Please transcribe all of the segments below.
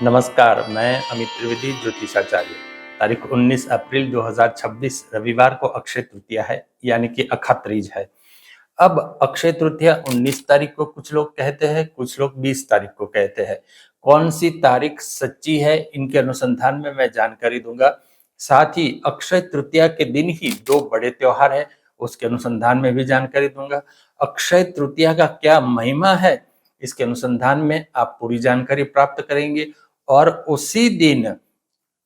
नमस्कार, मैं अमित त्रिवेदी ज्योतिषाचार्य। तारीख 19 अप्रैल 2026 रविवार को अक्षय तृतीया है, यानी कि अखात्रीज है। अब अक्षय तृतीया 19 तारीख को कुछ लोग कहते हैं, कुछ लोग 20 तारीख को कहते हैं। कौन सी तारीख सच्ची है, इनके अनुसंधान में मैं जानकारी दूंगा। साथ ही अक्षय तृतीया के दिन ही दो बड़े त्योहार है, उसके अनुसंधान में भी जानकारी दूंगा। अक्षय तृतीया का क्या महिमा है, इसके अनुसंधान में आप पूरी जानकारी प्राप्त करेंगे। और उसी दिन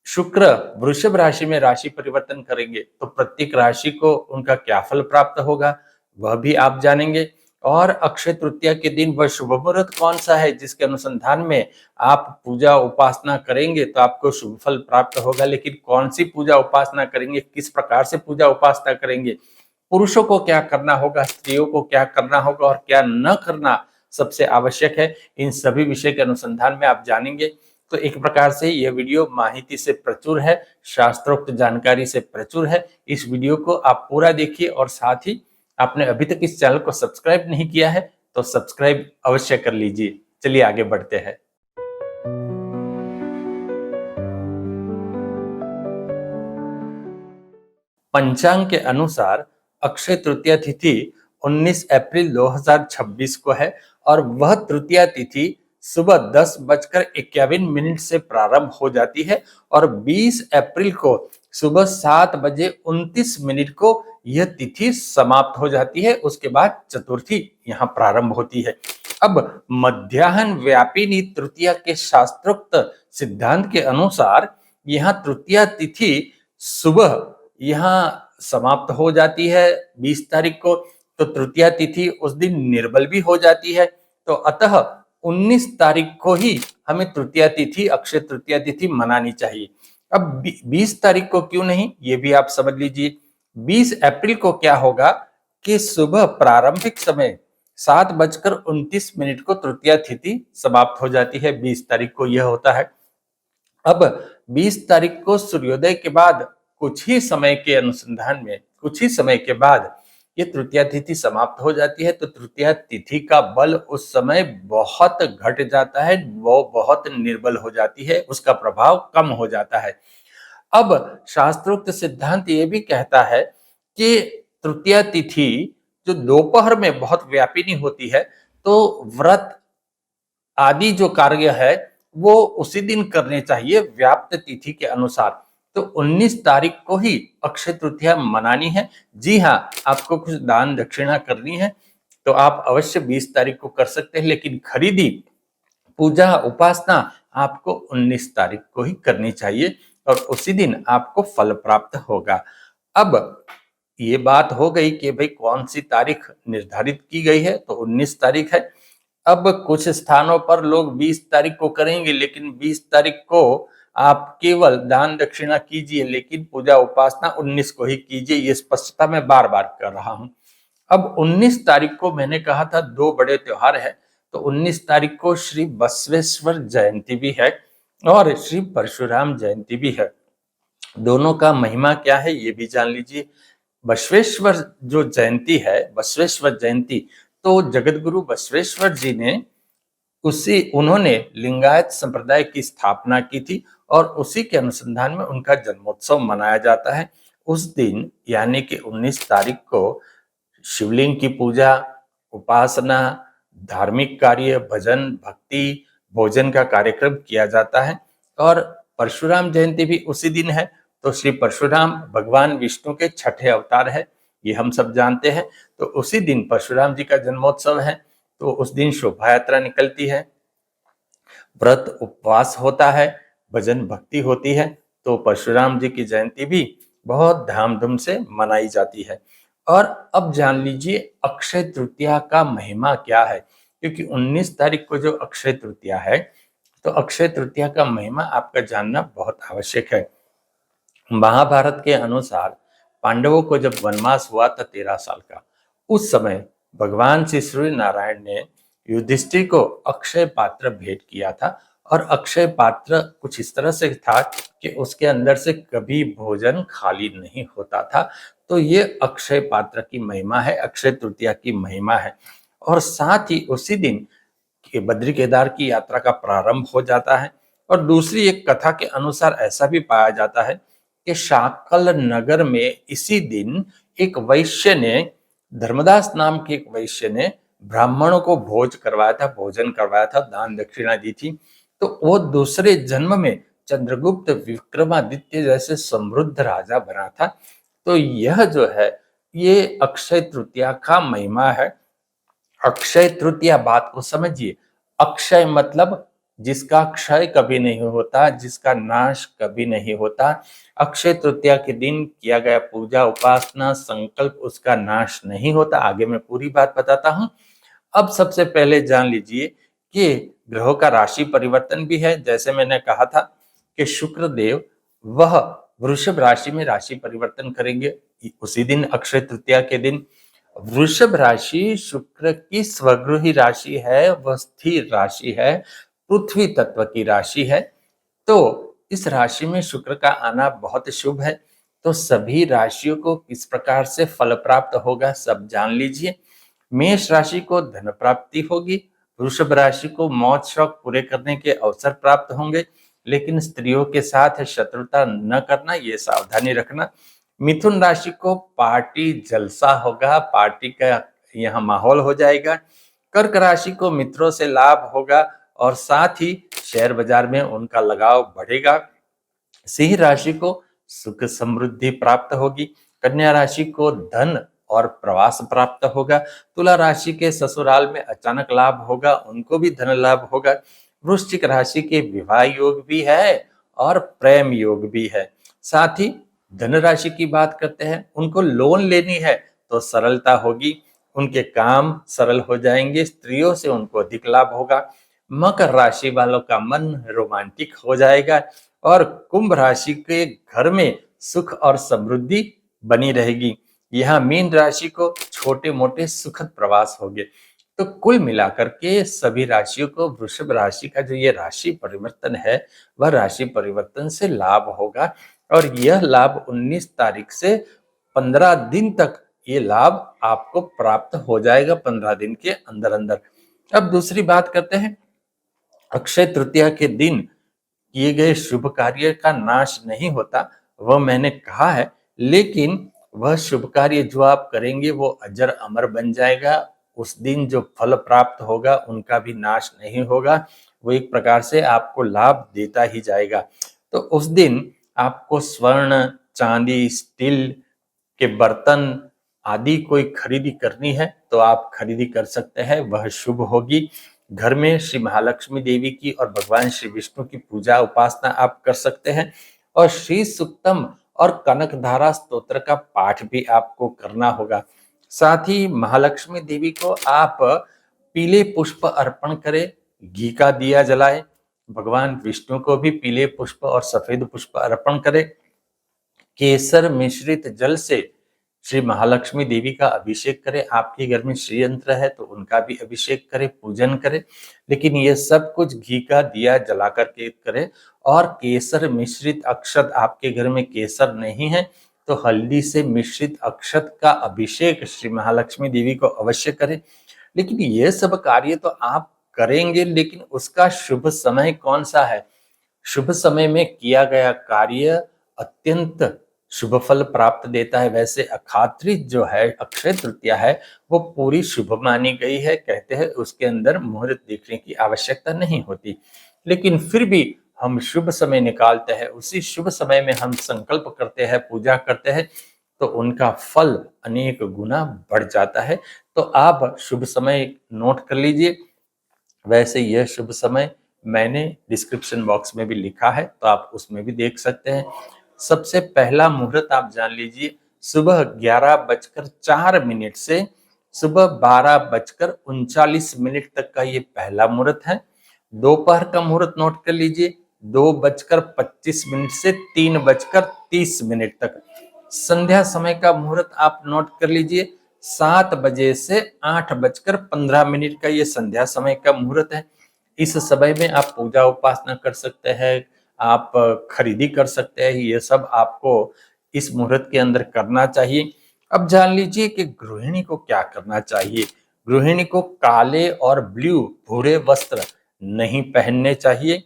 शुक्र वृषभ राशि में राशि परिवर्तन करेंगे, तो प्रत्येक राशि को उनका क्या फल प्राप्त होगा वह भी आप जानेंगे। और अक्षय तृतीया के दिन वह शुभ मुहूर्त कौन सा है जिसके अनुसंधान में आप पूजा उपासना करेंगे तो आपको शुभ फल प्राप्त होगा। लेकिन कौन सी पूजा उपासना करेंगे, किस प्रकार से पूजा उपासना करेंगे, पुरुषों को क्या करना होगा, स्त्रियों को क्या करना होगा और क्या न करना सबसे आवश्यक है, इन सभी विषय के अनुसंधान में आप जानेंगे। तो एक प्रकार से यह वीडियो माहिती से प्रचुर है, शास्त्रोक्त जानकारी से प्रचुर है। इस वीडियो को आप पूरा देखिए और साथ ही आपने अभी तक इस चैनल को सब्सक्राइब नहीं किया है तो सब्सक्राइब अवश्य कर लीजिए। चलिए आगे बढ़ते हैं। पंचांग के अनुसार अक्षय तृतीया तिथि 19 अप्रैल 2026 को है और वह तृतीया तिथि सुबह 10:51 से प्रारंभ हो जाती है और 20 अप्रैल को सुबह 7:29 को यह तिथि समाप्त हो जाती है। उसके बाद चतुर्थी यहाँ प्रारंभ होती है। अब मध्याह्न व्यापिनी तृतीया के शास्त्रोक्त सिद्धांत के अनुसार यहाँ तृतीया तिथि सुबह यहाँ समाप्त हो जाती है 20 तारीख को, तो तृतीया तिथि उस दिन निर्बल भी हो जाती है। तो अतः 19 तारीख को ही हमें तृतीया तिथि, अक्षय तृतीया तिथि मनानी चाहिए। अब 20 तारीख को क्यों नहीं, ये भी आप समझ लीजिए। 20 अप्रैल को क्या होगा कि सुबह प्रारंभिक समय 7:29 को तृतीया तिथि समाप्त हो जाती है। 20 तारीख को यह होता है। अब 20 तारीख को सूर्योदय के बाद कुछ ही समय के अनुसंधान में, कुछ ही समय के बाद ये तृतीया तिथि समाप्त हो जाती है। तो तृतीया तिथि का बल उस समय बहुत घट जाता है, वो बहुत निर्बल हो जाती है, उसका प्रभाव कम हो जाता है। अब शास्त्रोक्त सिद्धांत ये भी कहता है कि तृतीया तिथि जो दोपहर में बहुत व्यापिनी होती है, तो व्रत आदि जो कार्य है वो उसी दिन करने चाहिए व्याप्त तिथि के अनुसार। तो 19 तारीख को ही अक्षय तृतीया मनानी है। जी हाँ, आपको कुछ दान दक्षिणा करनी है तो आप अवश्य 20 तारीख को कर सकते हैं, लेकिन खरीदी, पूजा उपासना आपको 19 तारीख को ही करनी चाहिए और उसी दिन आपको फल प्राप्त होगा। अब ये बात हो गई कि भाई कौन सी तारीख निर्धारित की गई है, तो 19 तारीख है। अब कुछ स्थानों पर लोग 20 तारीख को करेंगे, लेकिन 20 तारीख को आप केवल दान दक्षिणा कीजिए, लेकिन पूजा उपासना 19 को ही कीजिए। ये स्पष्टता मैं बार बार कर रहा हूं। अब 19 तारीख को मैंने कहा था दो बड़े त्योहार है, तो 19 तारीख को श्री बसवेश्वर जयंती भी है और श्री परशुराम जयंती भी है। दोनों का महिमा क्या है ये भी जान लीजिए। बसवेश्वर जो जयंती है, बसवेश्वर जयंती, तो जगत गुरु बसवेश्वर जी ने उन्होंने लिंगायत संप्रदाय की स्थापना की थी और उसी के अनुसंधान में उनका जन्मोत्सव मनाया जाता है। उस दिन यानी कि 19 तारीख को शिवलिंग की पूजा, उपासना, धार्मिक कार्य, भजन, भक्ति, भोजन का कार्यक्रम किया जाता है। और परशुराम जयंती भी उसी दिन है। तो श्री परशुराम भगवान विष्णु के छठे अवतार है, ये हम सब जानते हैं। तो उसी दिन परशुराम जी का जन्मोत्सव है, तो उस दिन शोभा यात्रा निकलती है, व्रत उपवास होता है, भजन भक्ति होती है। तो परशुराम जी की जयंती भी बहुत धामधूम से मनाई जाती है। और अब जान लीजिए अक्षय तृतीया का महिमा क्या है, क्योंकि 19 तारीख को जो अक्षय तृतीया है, तो अक्षय तृतीया का महिमा आपका जानना बहुत आवश्यक है। महाभारत के अनुसार पांडवों को जब वनवास हुआ था 13 साल का, उस समय भगवान श्री सूर्य नारायण ने युधिष्ठिर को अक्षय पात्र भेंट किया था। और अक्षय पात्र कुछ इस तरह से था कि उसके अंदर से कभी भोजन खाली नहीं होता था। तो ये अक्षय पात्र की महिमा है, अक्षय तृतीया की महिमा है। और साथ ही उसी दिन बद्री केदार की यात्रा का प्रारंभ हो जाता है। और दूसरी एक कथा के अनुसार ऐसा भी पाया जाता है कि शाकल नगर में इसी दिन एक वैश्य ने, धर्मदास नाम के एक वैश्य ने ब्राह्मणों को भोज करवाया था, भोजन करवाया था, दान दक्षिणा दी थी। तो वो दूसरे जन्म में चंद्रगुप्त विक्रमादित्य जैसे समृद्ध राजा बना था। तो यह जो है ये अक्षय तृतीया का महिमा है। अक्षय तृतीया बात को समझिए। अक्षय मतलब जिसका क्षय कभी नहीं होता, जिसका नाश कभी नहीं होता। अक्षय तृतीया के दिन किया गया पूजा उपासना संकल्प उसका नाश नहीं होता। आगे मैं पूरी बात बताता हूं। अब सबसे पहले जान लीजिए कि ग्रहों का राशि परिवर्तन भी है। जैसे मैंने कहा था कि शुक्र देव वह वृषभ राशि में राशि परिवर्तन करेंगे उसी दिन, अक्षय तृतीया के दिन। वृषभ राशि शुक्र की स्वगृही राशि है, वह स्थिर राशि है, पृथ्वी तत्व की राशि है। तो इस राशि में शुक्र का आना बहुत शुभ है। तो सभी राशियों को किस प्रकार से फल प्राप्त होगा सब जान लीजिए। मेष राशि को धन प्राप्ति होगी, वृषभ राशि को मौज शौक पूरे करने के अवसर प्राप्त होंगे, लेकिन स्त्रियों के साथ शत्रुता न करना, ये सावधानी रखना। मिथुन राशि को पार्टी जलसा होगा, पार्टी का यहाँ माहौल हो जाएगा। कर्क राशि को मित्रों से लाभ होगा और साथ ही शेयर बाजार में उनका लगाव बढ़ेगा। सिंह राशि को सुख समृद्धि प्राप्त होगी। कन्या राशि को धन और प्रवास प्राप्त होगा। तुला राशि के ससुराल में अचानक लाभ होगा, उनको भी धन लाभ होगा। वृश्चिक राशि के विवाह योग भी है और प्रेम योग भी है। साथ ही धन राशि की बात करते हैं, उनको लोन लेनी है तो सरलता होगी, उनके काम सरल हो जाएंगे, स्त्रियों से उनको अधिक लाभ होगा। मकर राशि वालों का मन रोमांटिक हो जाएगा और कुंभ राशि के घर में सुख और समृद्धि बनी रहेगी। यहाँ मीन राशि को छोटे मोटे सुखद प्रवास होंगे। तो कुल मिलाकर के सभी राशियों को वृषभ राशि का जो ये राशि परिवर्तन है वह राशि परिवर्तन से लाभ होगा और यह लाभ 19 तारीख से 15 दिन तक ये लाभ आपको प्राप्त हो जाएगा, 15 दिन के अंदर अंदर। अब दूसरी बात करते हैं, अक्षय तृतीया के दिन किए गए शुभ कार्य का नाश नहीं होता, वह मैंने कहा है, लेकिन वह शुभ कार्य जो आप करेंगे वो अजर अमर बन जाएगा। उस दिन जो फल प्राप्त होगा उनका भी नाश नहीं होगा, वो एक प्रकार से आपको लाभ देता ही जाएगा। तो उस दिन आपको स्वर्ण, चांदी, स्टील के बर्तन आदि कोई खरीदी करनी है तो आप खरीदी कर सकते हैं, वह शुभ होगी। घर में श्री महालक्ष्मी देवी की और भगवान श्री विष्णु की पूजा उपासना आप कर सकते हैं और श्री सुक्तम और कनक धारा स्तोत्र का पाठ भी आपको करना होगा। साथ ही महालक्ष्मी देवी को आप पीले पुष्प अर्पण करें, घी का दिया जलाएं, भगवान विष्णु को भी पीले पुष्प और सफेद पुष्प अर्पण करें। केसर मिश्रित जल से श्री महालक्ष्मी देवी का अभिषेक करें। आपके घर में श्री यंत्र है तो उनका भी अभिषेक करें, पूजन करें, लेकिन ये सब कुछ घी का दिया जला करके करें। और केसर मिश्रित अक्षत, आपके घर में केसर नहीं है तो हल्दी से मिश्रित अक्षत का अभिषेक श्री महालक्ष्मी देवी को अवश्य करें। लेकिन ये सब कार्य तो आप करेंगे, लेकिन उसका शुभ समय कौन सा है? शुभ समय में किया गया कार्य अत्यंत शुभ फल प्राप्त देता है। वैसे अखात्री जो है, अक्षय तृतीया है, वो पूरी शुभ मानी गई है। कहते हैं उसके अंदर मुहूर्त देखने की आवश्यकता नहीं होती, लेकिन फिर भी हम शुभ समय निकालते हैं, उसी शुभ समय में हम संकल्प करते हैं, पूजा करते हैं, तो उनका फल अनेक गुना बढ़ जाता है। तो आप शुभ समय नोट कर लीजिए। वैसे यह शुभ समय मैंने डिस्क्रिप्शन बॉक्स में भी लिखा है, तो आप उसमें भी देख सकते हैं। सबसे पहला मुहूर्त आप जान लीजिए, सुबह 11:04 से सुबह 12:39 तक का ये पहला मुहूर्त है। दोपहर का मुहूर्त नोट कर लीजिए, 2:25 से 3:30 तक। संध्या समय का मुहूर्त आप नोट कर लीजिए, 7 बजे से 8:15 का ये संध्या समय का मुहूर्त है। इस समय में आप पूजा उपासना कर सकते हैं, आप खरीदी कर सकते हैं, ये सब आपको इस मुहूर्त के अंदर करना चाहिए। अब जान लीजिए कि गृहिणी को क्या करना चाहिए। गृहिणी को काले और भूरे वस्त्र नहीं पहनने चाहिए।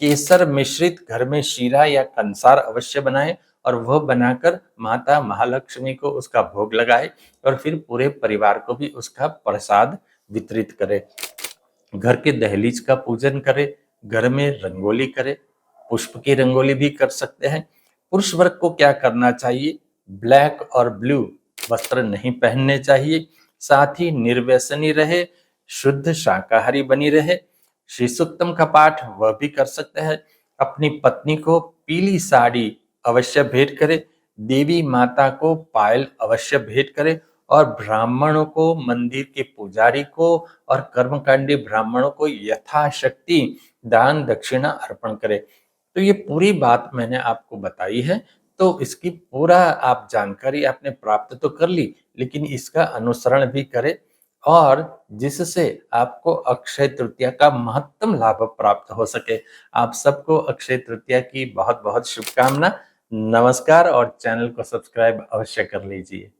केसर मिश्रित घर में शीरा या कंसार अवश्य बनाएं और वह बनाकर माता महालक्ष्मी को उसका भोग लगाए और फिर पूरे परिवार को भी उसका प्रसाद वितरित करें। घर के दहलीज का पूजन करें, घर में रंगोली करें, पुष्प की रंगोली भी कर सकते हैं। पुरुष वर्ग को क्या करना चाहिए? ब्लैक और ब्लू वस्त्र नहीं पहनने चाहिए, साथ ही निर्व्यसनी रहे, शुद्ध शाकाहारी बनी रहे। श्री सूक्तम का पाठ वह भी कर सकते हैं। अपनी पत्नी को पीली साड़ी अवश्य भेंट करे, देवी माता को पायल अवश्य भेंट करे और ब्राह्मणों को, मंदिर के पुजारी को और कर्मकांडी ब्राह्मणों को यथाशक्ति दान दक्षिणा अर्पण करे। तो ये पूरी बात मैंने आपको बताई है, तो इसकी पूरा आप जानकारी आपने प्राप्त तो कर ली, लेकिन इसका अनुसरण भी करें और जिससे आपको अक्षय तृतीया का महत्तम लाभ प्राप्त हो सके। आप सबको अक्षय तृतीया की बहुत बहुत शुभकामना। नमस्कार और चैनल को सब्सक्राइब अवश्य कर लीजिए।